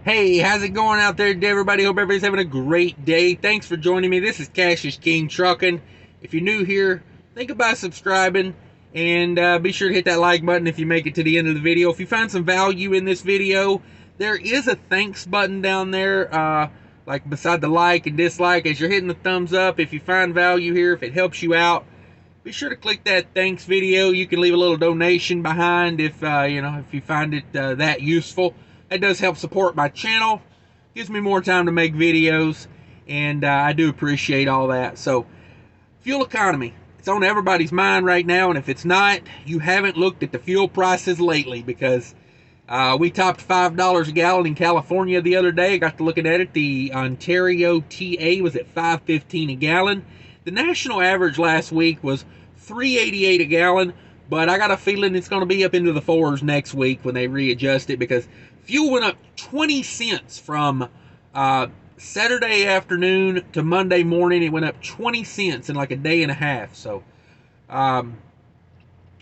Hey, how's it going out there, everybody? Hope everybody's having a great day. Thanks for joining me. This is CashisKingtrucking. If you're new here, think about subscribing and be sure to hit that like button if you make it to the end of the video. If you find some value in this video, there is a thanks button down there, like beside the like and dislike. As you're hitting the thumbs up, if you find value here, if it helps you out, be sure to click that thanks video. You can leave a little donation behind if if you find it that useful. That does help support my channel, gives me more time to make videos, and I do appreciate all that. So, fuel economy, it's on everybody's mind right now, and if it's not, you haven't looked at the fuel prices lately, because we topped $5 a gallon in California the other day. I got to looking at it. The Ontario TA was at $5.15 a gallon. The national average last week was $3.88 a gallon, but I got a feeling it's going to be up into the fours next week when they readjust it, because fuel went up 20 cents from Saturday afternoon to Monday morning. It went up 20 cents in like a day and a half. So we're on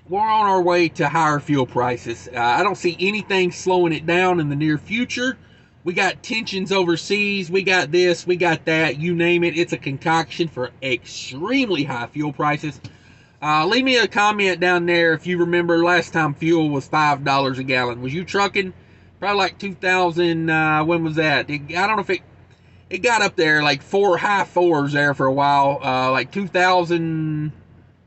our way to higher fuel prices. I don't see anything slowing it down in the near future. We got tensions overseas. We got this, we got that, you name it. It's a concoction for extremely high fuel prices. Leave me a comment down there if you remember last time fuel was $5 a gallon. Was you trucking? Probably like 2000, when was that? I don't know if it got up there like high fours there for a while. Like 2000,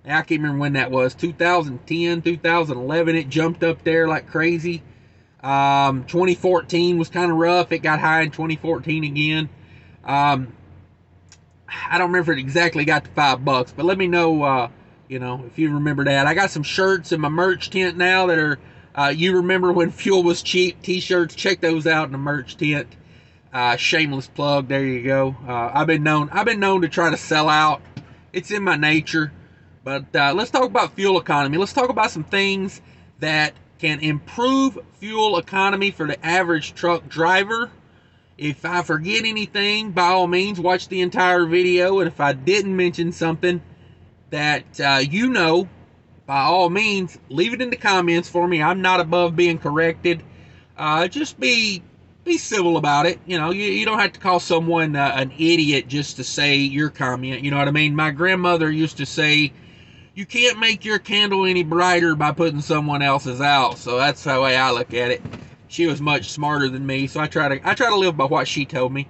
I can't remember when that was. 2010, 2011, it jumped up there like crazy. 2014 was kind of rough. It got high in 2014 again. I don't remember if it exactly got to $5, but let me know, if you remember that. I got some shirts in my merch tent now that are, you remember when fuel was cheap t-shirts. Check those out in the merch tent. Shameless plug. There you go. I've been known to try to sell out. It's in my nature. But let's talk about fuel economy. Let's talk about some things that can improve fuel economy for the average truck driver. If I forget anything, by all means, watch the entire video. And if I didn't mention something that by all means, leave it in the comments for me. I'm not above being corrected. Just be civil about it. You don't have to call someone an idiot just to say your comment. You know what I mean? My grandmother used to say, you can't make your candle any brighter by putting someone else's out. So that's the way I look at it. She was much smarter than me, so I try to live by what she told me.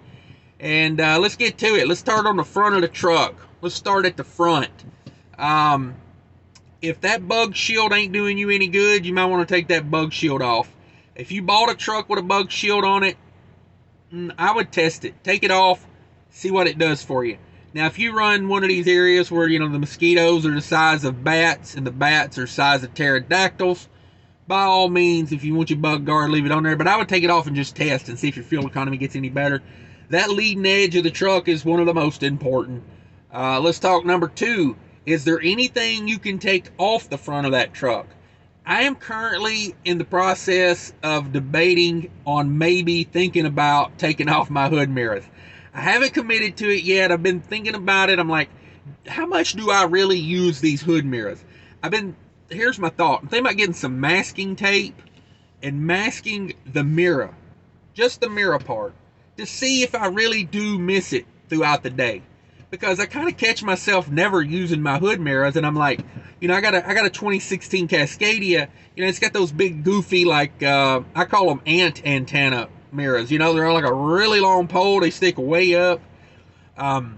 And let's get to it. Let's start on the front of the truck. Let's start at the front. If that bug shield ain't doing you any good, you might want to take that bug shield off. If you bought a truck with a bug shield on it, I would test it. Take it off, see what it does for you. Now, if you run one of these areas where, the mosquitoes are the size of bats and the bats are the size of pterodactyls, by all means, if you want your bug guard, leave it on there. But I would take it off and just test and see if your fuel economy gets any better. That leading edge of the truck is one of the most important. Let's talk number 2. Is there anything you can take off the front of that truck? I am currently in the process of debating on maybe thinking about taking off my hood mirrors. I haven't committed to it yet. I've been thinking about it. I'm like, how much do I really use these hood mirrors? Here's my thought. I'm thinking about getting some masking tape and masking the mirror, just the mirror part, to see if I really do miss it throughout the day. Because I kind of catch myself never using my hood mirrors, and I'm like, I got a 2016 Cascadia. It's got those big goofy, like I call them ant antenna mirrors. They're like a really long pole. They stick way up. Now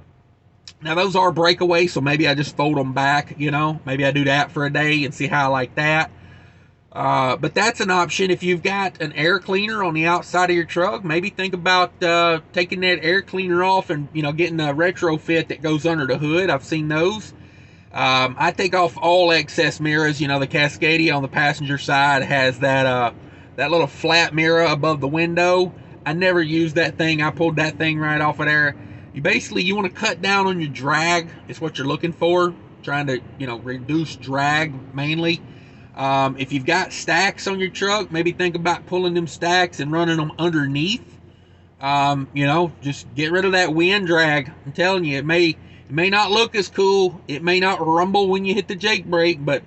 those are breakaway, so maybe I just fold them back. Maybe I do that for a day and see how I like that. But that's an option. If you've got an air cleaner on the outside of your truck, maybe think about taking that air cleaner off and getting a retrofit that goes under the hood. I've seen those. I take off all excess mirrors. The Cascadia on the passenger side has that little flat mirror above the window. I never use that thing. I pulled that thing right off of there. You want to cut down on your drag. It's what you're looking for. Trying to reduce drag mainly. If you've got stacks on your truck, maybe think about pulling them stacks and running them underneath. Just get rid of that wind drag. I'm telling you, it may not look as cool. It may not rumble when you hit the Jake brake, but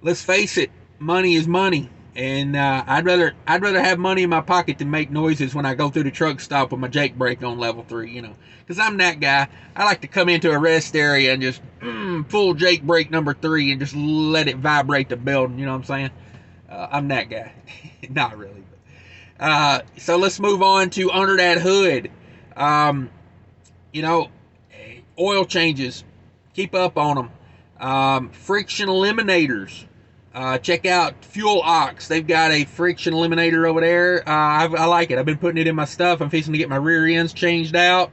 let's face it, money is money. And I'd rather have money in my pocket than make noises when I go through the truck stop with my Jake brake on level 3, you know, because I'm that guy. I like to come into a rest area and just full Jake brake number 3 and just let it vibrate the building. You know what I'm saying? I'm that guy. Not really. But, so let's move on to under that hood. You know, oil changes. Keep up on them. Friction eliminators. Check out Fuel Ox. They've got a friction eliminator over there. I like it. I've been putting it in my stuff. I'm fixing to get my rear ends changed out.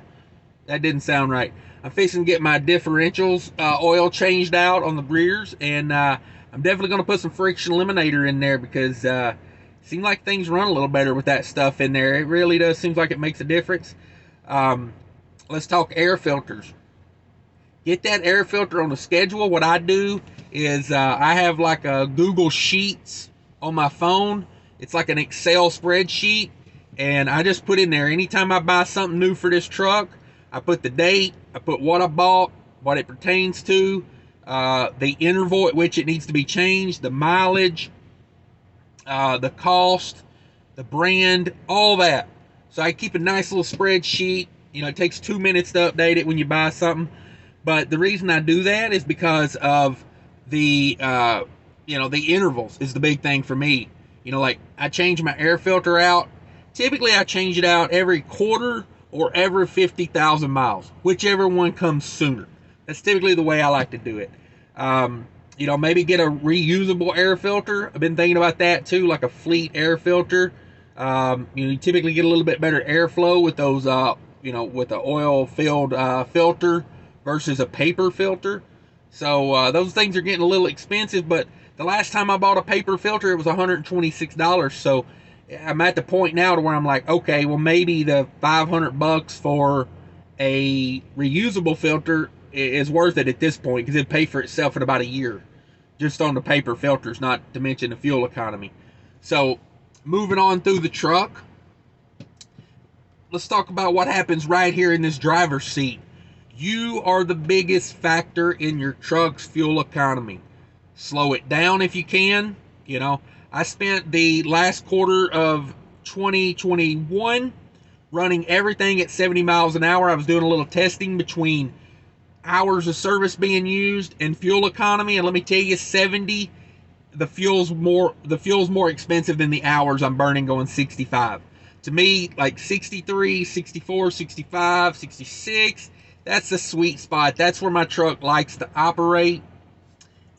That didn't sound right. I'm fixing to get my differentials oil changed out on the rears, and I'm definitely going to put some friction eliminator in there because it seems like things run a little better with that stuff in there. It really does. Seems like it makes a difference. Let's talk air filters. Get that air filter on the schedule. What I do is I have like a Google Sheets on my phone. It's like an Excel spreadsheet, and I just put in there anytime I buy something new for this truck, I put the date, I put what I bought, what it pertains to, the interval at which it needs to be changed, the mileage, the cost, the brand, all that. So I keep a nice little spreadsheet. You know, it takes 2 minutes to update it when you buy something. But the reason I do that is because of the, you know, the intervals is the big thing for me. You know, like I change my air filter out. Typically, I change it out every quarter or every 50,000 miles, whichever one comes sooner. That's typically the way I like to do it. You know, maybe get a reusable air filter. I've been thinking about that too, like a fleet air filter. You know, you typically get a little bit better airflow with those, you know, with the oil-filled filter versus a paper filter. So those things are getting a little expensive, but the last time I bought a paper filter, it was $126. So I'm at the point now to where I'm like, okay, well maybe the $500 for a reusable filter is worth it at this point, because it'd pay for itself in about a year just on the paper filters, not to mention the fuel economy. So moving on through the truck, let's talk about what happens right here in this driver's seat. You are the biggest factor in your truck's fuel economy. Slow it down if you can. You know, I spent the last quarter of 2021 running everything at 70 miles an hour. I was doing a little testing between hours of service being used and fuel economy, and let me tell you, 70, the fuel's more expensive than the hours I'm burning going 65. To me, like 63, 64, 65, 66, that's the sweet spot. That's where my truck likes to operate.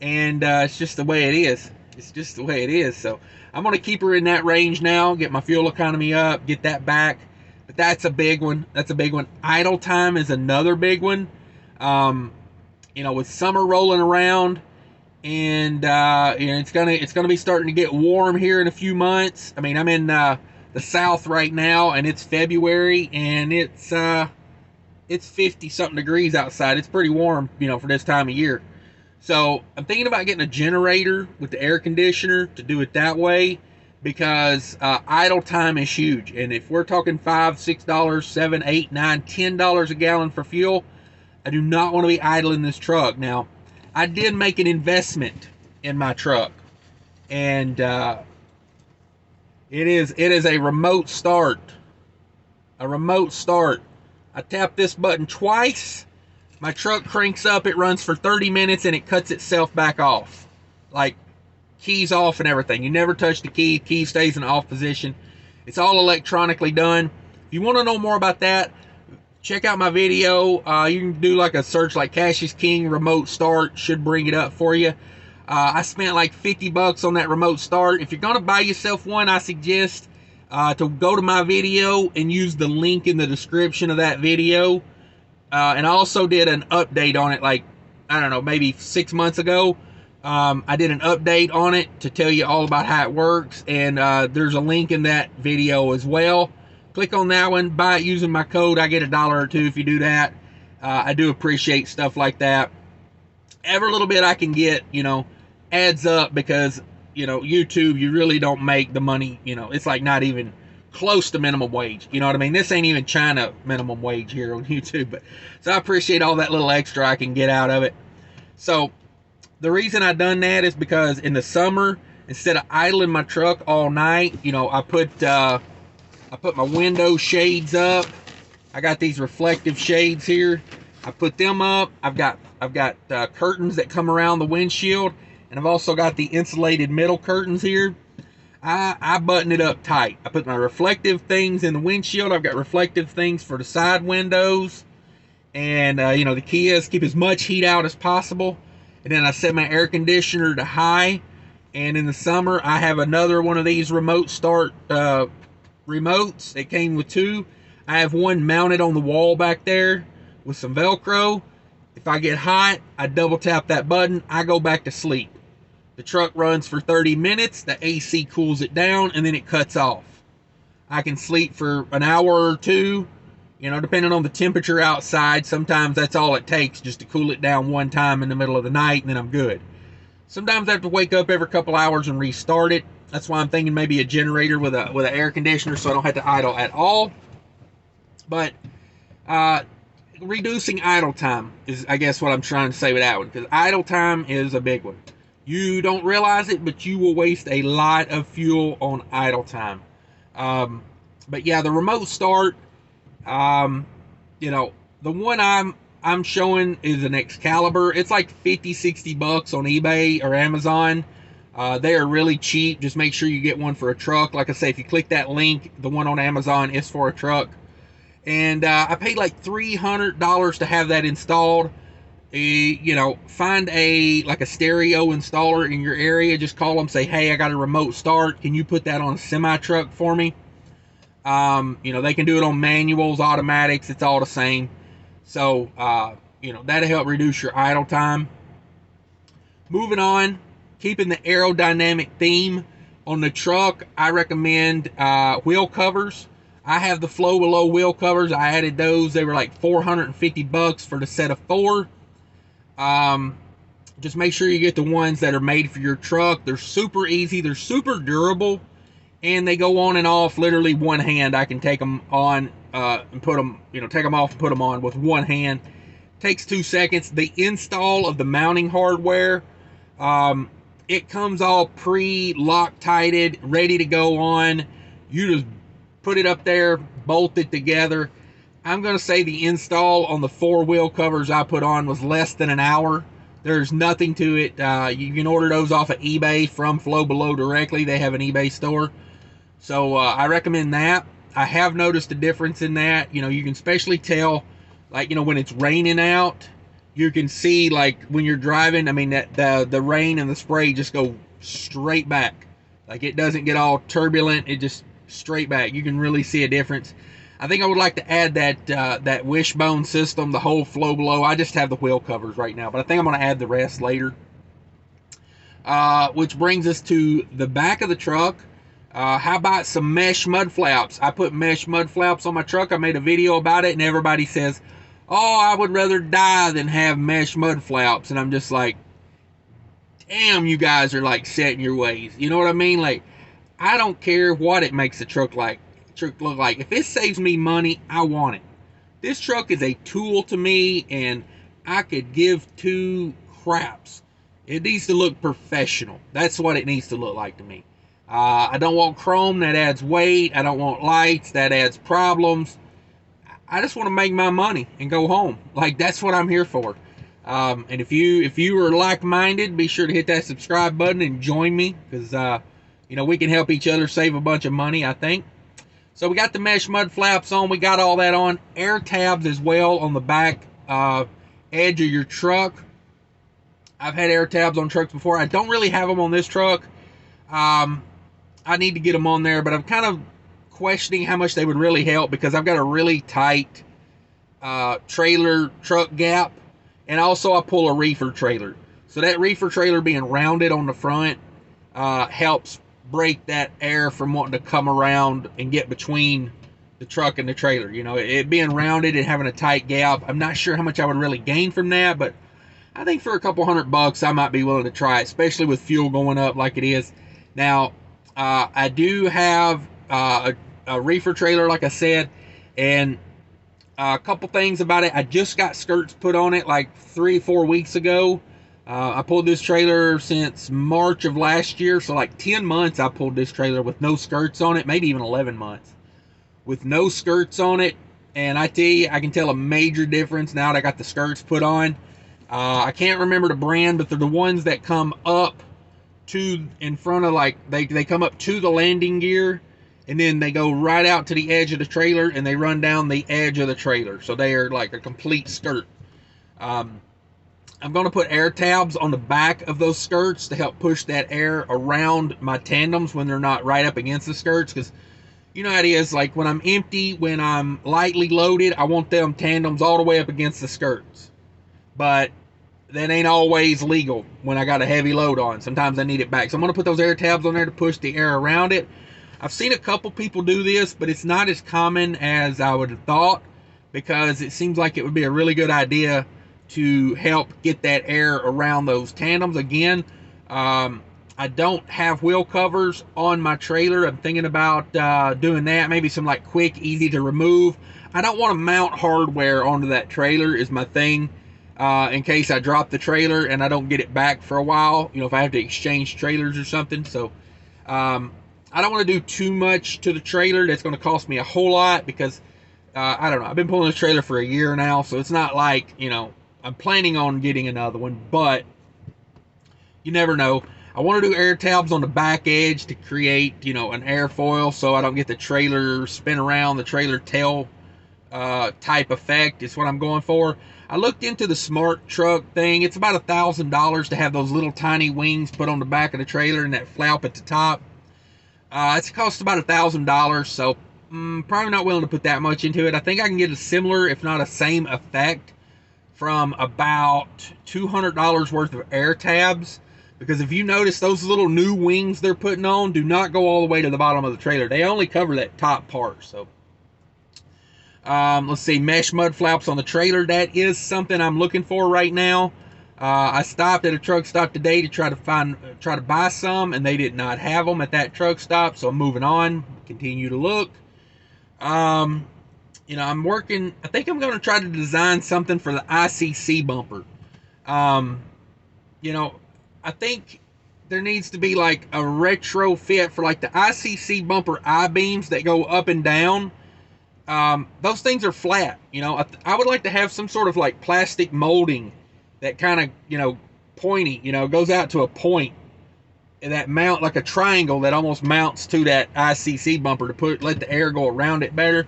And it's just the way it is. It's just the way it is. So I'm going to keep her in that range now, get my fuel economy up, get that back. But that's a big one. That's a big one. Idle time is another big one. You know, with summer rolling around, and you know, it's gonna be starting to get warm here in a few months. I mean, I'm in the South right now, and it's February, and it's 50 something degrees outside. It's pretty warm, you know, for this time of year. So I'm thinking about getting a generator with the air conditioner to do it that way, because idle time is huge. And if we're talking $5, $6, $7, $8, $9, $10 a gallon for fuel, I do not want to be idle in this truck. Now, I did make an investment in my truck, and it is a remote start. A remote start. I tap this button twice. My truck cranks up. It runs for 30 minutes, and it cuts itself back off. Like, keys off and everything. You never touch the key. Key stays in off position. It's all electronically done. If you want to know more about that, check out my video. You can do like a search like Cassius King remote start. Should bring it up for you. I spent like $50 on that remote start. If you're going to buy yourself one, I suggest to go to my video and use the link in the description of that video. And I also did an update on it, like, I don't know, maybe 6 months ago. I did an update on it to tell you all about how it works. And there's a link in that video as well. Click on that one, buy it using my code. I get $1 or $2 if you do that. I do appreciate stuff like that. Every little bit I can get, you know, adds up, because, you know, YouTube, you really don't make the money, you know, it's like not even close to minimum wage. You know what I mean? This ain't even China minimum wage here on YouTube. But so I appreciate all that little extra I can get out of it. So the reason I done that is because in the summer, instead of idling my truck all night, you know, I put my window shades up. I got these reflective shades here. I put them up. I've got curtains that come around the windshield, and I've also got the insulated middle curtains here. I button it up tight. I put my reflective things in the windshield. I've got reflective things for the side windows. And, you know, the key is keep as much heat out as possible. And then I set my air conditioner to high. And in the summer, I have another one of these remote start remotes. It came with two. I have one mounted on the wall back there with some Velcro. If I get hot, I double tap that button. I go back to sleep. The truck runs for 30 minutes, the AC cools it down, and then it cuts off. I can sleep for an hour or two, you know, depending on the temperature outside. Sometimes that's all it takes just to cool it down one time in the middle of the night, and then I'm good. Sometimes I have to wake up every couple hours and restart it. That's why I'm thinking maybe a generator with an air conditioner so I don't have to idle at all. But reducing idle time is, I guess, what I'm trying to say with that one, because idle time is a big one. You don't realize it, but you will waste a lot of fuel on idle time. But yeah, the remote start, you know, the one I'm showing is an Excalibur. It's like 50-60 bucks on eBay or Amazon. They are really cheap. Just make sure you get one for a truck. Like I say, if you click that link, the one on Amazon is for a truck. And I paid like $300 to have that installed. You know, find a stereo installer in your area. Just call them, say, hey, I got a remote start, can you put that on a semi truck for me? You know, they can do it on manuals, automatics, it's all the same. So you know, that'll help reduce your idle time. Moving on, keeping the aerodynamic theme on the truck, I recommend wheel covers. I have the Flow Below wheel covers. I added those. They were like 450 bucks for the set of 4. Just make sure you get the ones that are made for your truck. They're super easy. They're super durable, and they go on and off literally one hand. I can take them on and put them, you know, take them off and put them on with one hand. Takes 2 seconds. The install of the mounting hardware, it comes all pre-Loctited, ready to go on. You just put it up there, bolt it together. I'm going to say the install on the 4 wheel covers I put on was less than an hour. There's nothing to it. You can order those off of eBay from Flow Below directly. They have an eBay store. So I recommend that. I have noticed a difference in that. You know, you can especially tell, like, you know, when it's raining out, you can see, like, when you're driving, I mean, that the rain and the spray just go straight back. Like, it doesn't get all turbulent. It just straight back. You can really see a difference. I think I would like to add that wishbone system, the whole Flow Below. I just have the wheel covers right now, but I think I'm going to add the rest later. Which brings us to the back of the truck. How about some mesh mud flaps? I put mesh mud flaps on my truck. I made a video about it, and everybody says, oh, I would rather die than have mesh mud flaps. And I'm just like, damn, you guys are like set in your ways. You know what I mean? Like, I don't care what it makes the truck look like. If it saves me money, I want it. This truck is a tool to me, and I could give 2 craps. It needs to look professional. That's what it needs to look like to me. I don't want chrome, that adds weight. I don't want lights, that adds problems. I just want to make my money and go home. Like, that's what I'm here for. And if you are like-minded, be sure to hit that subscribe button and join me, because you know, we can help each other save a bunch of money, I think. So we got the mesh mud flaps on. We got all that on. Air tabs as well on the back edge of your truck. I've had air tabs on trucks before. I don't really have them on this truck. I need to get them on there, but I'm kind of questioning how much they would really help, because I've got a really tight trailer truck gap, and also I pull a reefer trailer. So that reefer trailer being rounded on the front helps break that air from wanting to come around and get between the truck and the trailer. You know, it being rounded and having a tight gap, I'm not sure how much I would really gain from that, but I think for a couple $100 I might be willing to try it, especially with fuel going up like it is. Now, I do have a reefer trailer, like I said, and a couple things about it. I just got skirts put on it like 3-4 weeks ago. I pulled this trailer since March of last year, so like 10 months I pulled this trailer with no skirts on it, maybe even 11 months with no skirts on it. And I tell you, I can tell a major difference now that I got the skirts put on. I can't remember the brand, but they're the ones that come up to in front of, like, they come up to the landing gear, and then they go right out to the edge of the trailer, and they run down the edge of the trailer. So they are like a complete skirt. I'm going to put air tabs on the back of those skirts to help push that air around my tandems when they're not right up against the skirts, because you know how it is, like when I'm empty, when I'm lightly loaded, I want them tandems all the way up against the skirts. But that ain't always legal when I got a heavy load on. Sometimes I need it back. So I'm going to put those air tabs on there to push the air around it. I've seen a couple people do this, but it's not as common as I would have thought, because it seems like it would be a really good idea to help get that air around those tandems. Again, I don't have wheel covers on my trailer. I'm thinking about doing that. Maybe some like quick, easy to remove. I don't want to mount hardware onto that trailer is my thing, in case I drop the trailer and I don't get it back for a while. You know, if I have to exchange trailers or something. So I don't want to do too much to the trailer that's going to cost me a whole lot, because I don't know. I've been pulling this trailer for a year now, so it's not like, you know, I'm planning on getting another one, but you never know. I want to do air tabs on the back edge to create, you know, an airfoil so I don't get the trailer spin around, the trailer tail type effect is what I'm going for. I looked into the smart truck thing. It's about $1,000 to have those little tiny wings put on the back of the trailer and that flap at the top. It's cost about $1,000, so probably not willing to put that much into it. I think I can get a similar, if not a same effect, from about $200 worth of air tabs, because if you notice, those little new wings they're putting on do not go all the way to the bottom of the trailer. They only cover that top part. So let's see, mesh mud flaps on the trailer. That is something I'm looking for right now. I stopped at a truck stop today to try to buy some, and they did not have them at that truck stop, so I'm moving on, continue to look. You know, I'm working, I think I'm going to try to design something for the ICC bumper. You know, I think there needs to be like a retrofit for like the ICC bumper I-beams that go up and down. Those things are flat. You know, I would like to have some sort of like plastic molding that kind of, you know, pointy, you know, goes out to a point, and that mount like a triangle that almost mounts to that ICC bumper to let the air go around it better.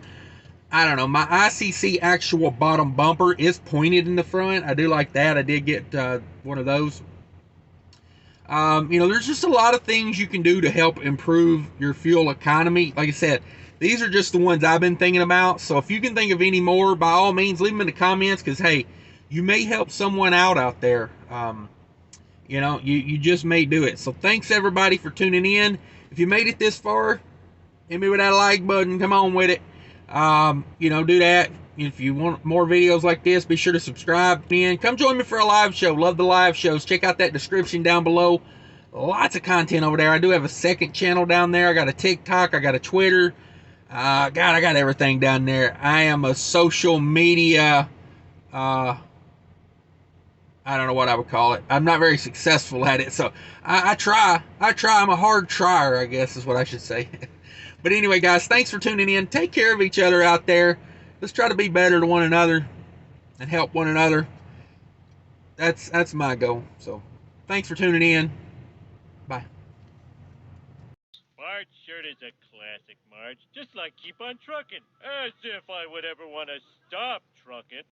I don't know. My ICC actual bottom bumper is pointed in the front. I do like that. I did get one of those. You know, there's just a lot of things you can do to help improve your fuel economy. Like I said, these are just the ones I've been thinking about. So if you can think of any more, by all means, leave them in the comments, because, hey, you may help someone out there. You know, you just may do it. So thanks, everybody, for tuning in. If you made it this far, hit me with that like button. Come on with it. You know, do that. If you want more videos like this, be sure to subscribe and come join me for a live show. Love the live shows. Check out that description down below. Lots of content over there. I do have a second channel down there. I got a TikTok. I got a Twitter. God, I got everything down there. I am a social media, I don't know what I would call it. I'm not very successful at it, so I try. I'm a hard trier, I guess is what I should say. But anyway, guys, thanks for tuning in. Take care of each other out there. Let's try to be better to one another and help one another. That's my goal. So thanks for tuning in. Bye. Marge shirt is a classic, Marge. Just like Keep on Trucking. As if I would ever want to stop trucking.